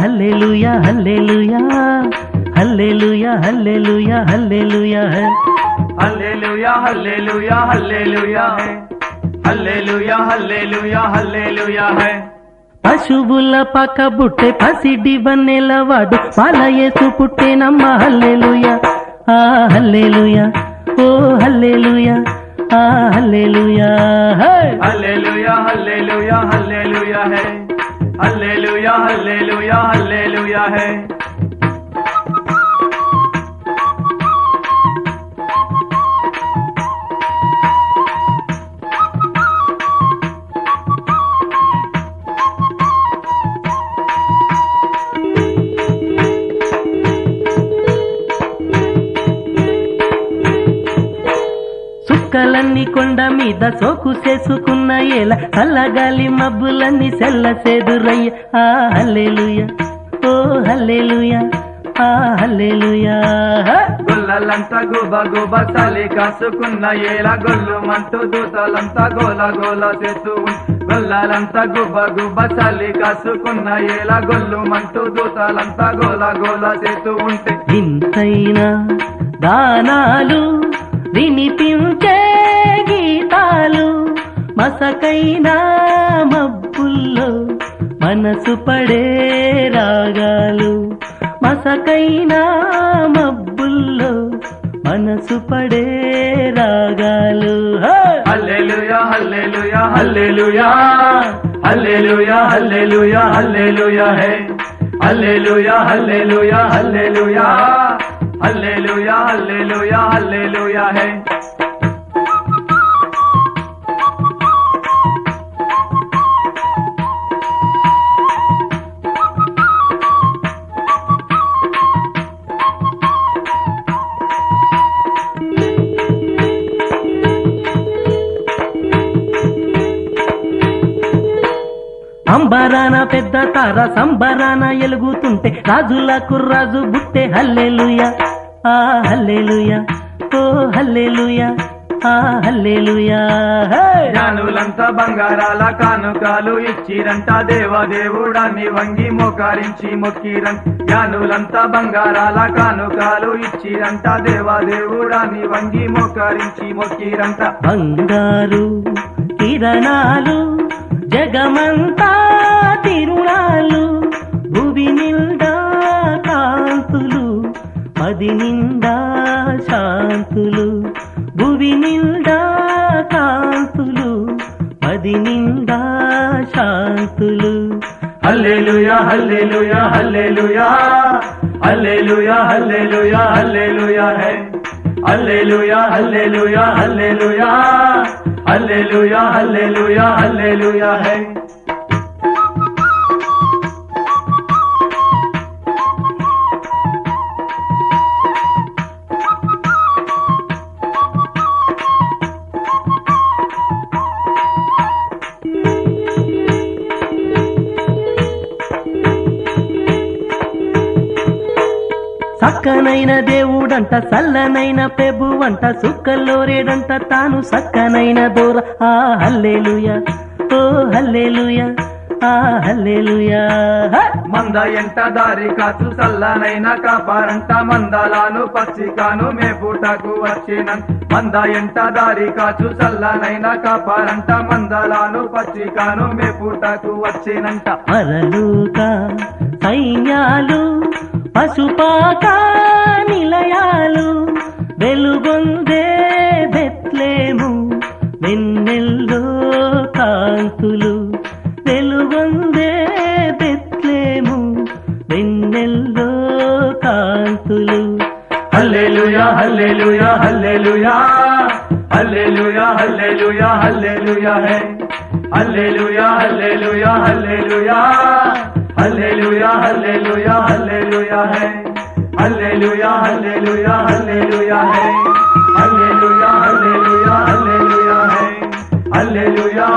హల్లెలూయా హల్లెలూయా హల్లెలూయా హల్లెలూయా హల్లెలూయా హల్లెలూయా హల్లెలూయా హల్లెలూయా హల్లెలూయా హల్లెలూయా హల్లెలూయా హల్లెలూయా high. పశువుల పక్క బుట్టె పసిడి వన్నెలవాడు పాలయేసు పుట్టెనమ్మ హల్లెలూయా ఆ హల్లెలూయా ఓ హల్లెలూయా ఆ హల్లెలూయా హల్లెలూయా హల్లెలూయా హల్లెలూయా హై. హల్లెలూయా హల్లెలూయా హల్లెలూయా హై. చుక్కలన్నీ కొండ మీద సోకు చేసుకున్న ఏల చల్లగాలి మబ్బులన్నీ సెల్లసేదురయ్య ఆ హల్లెలూయా ఓ హల్లెలూయా ఆ హల్లెలూయా గొల్లలంతా గుబ గుబ చలి కాసుకున్న ఏల గొల్లు మంటూ దూతలంతా గోల గోల చేస్తూ గొల్లలంతా గుబ గుబ చలి కాసుకున్న ఏల గొల్లు మంటూ దూతలంతా గోల గోల చేస్తూ ఉంటే ఇంతైనా గానాలు వినిపించే గీతాలు మసకైనా మబ్బుల్లో మనసు పడే రాగాలు మసకైనా మబ్బుల్లో మనసు పడే రాగాలు హల్లెలూయా హల్లెలూయా హల్లెలూయా హల్లెలూయా హల్లెలూయా హల్లెలూయా హై. హల్లెలూయా హల్లెలూయా హల్లెలూయా హల్లెలూయా హల్లెలూయా హల్లెలూయా హై. అంబరాన పెద్ద తార సంబరాన ఎలుగుతుంటే రాజులకు రాజు బుట్టే హల్లెలూయా ఆ హల్లెలూయా ఓ హల్లెలూయా ఆ హల్లెలూయా జ్ఞానులంతా బంగారాల కానుకాలు ఇచ్చిరంట దేవదేవుడాన్ని వంగి మోకారించి మొక్కిరంట. జ్ఞానులంతా బంగారాల కానుకాలు ఇచ్చిరంట దేవదేవుడాన్ని వంగి మోకారించి మొక్కిరంట. బంగారు కిరణాలు జగమంతా తిరునాలు భువి నిండా కాంతులు మది నిండా శాంతులు భువి నిండా కాంతులు మది నిండా శాంతులు హల్లెలూయా హల్లెలూయా హల్లెలూయా హల్లెలూయా హల్లెలూయా హల్లెలూయా హై. హల్లెలూయా హల్లెలూయా హల్లెలూయా హల్లెలూయా హల్లెలూయా హల్లెలూయా హై. సక్కనైన దేవుడంట సల్లనైన పెబువంట సుక్కల్లోరేడంట తాను సక్కనైన దూర ఆ హల్లెలూయా ఓ హల్లెలూయా ఆ హల్లెలూయా మంద ఎంట దారి కాచు సల్లనైన కాపారంట మందలాను పచ్చికాను మేపుటకు వచ్చినంత. మంద ఎంట దారి కాచు సల్లనైన కాపారంట మందలాను పచ్చికాను మేపుటకు వచ్చినంట. పరలోక సైన్యాలు పశుపాక నిలయాలు వెలుగొందే బెత్లెహేము వెన్నెల్లో కాంతులు వెలుగొందే బెత్లెహేము వెన్నెల్లో కాంతులు హల్లెలూయా హల్లెలూయా హల్లెలూయా హల్లెలూయా హల్లెలూయా హల్లెలూయా హై. హల్లెలూయా హల్లెలూయా హల్లెలూయా హల్లెలూయా హల్లెలూయా హల్లెలూయా హై. హల్లెలూయా హల్లెలూయా హల్లెలూయా హై. హల్లెలూయా హల్లెలూయా హల్లెలూయా హై. హల్లెలూయా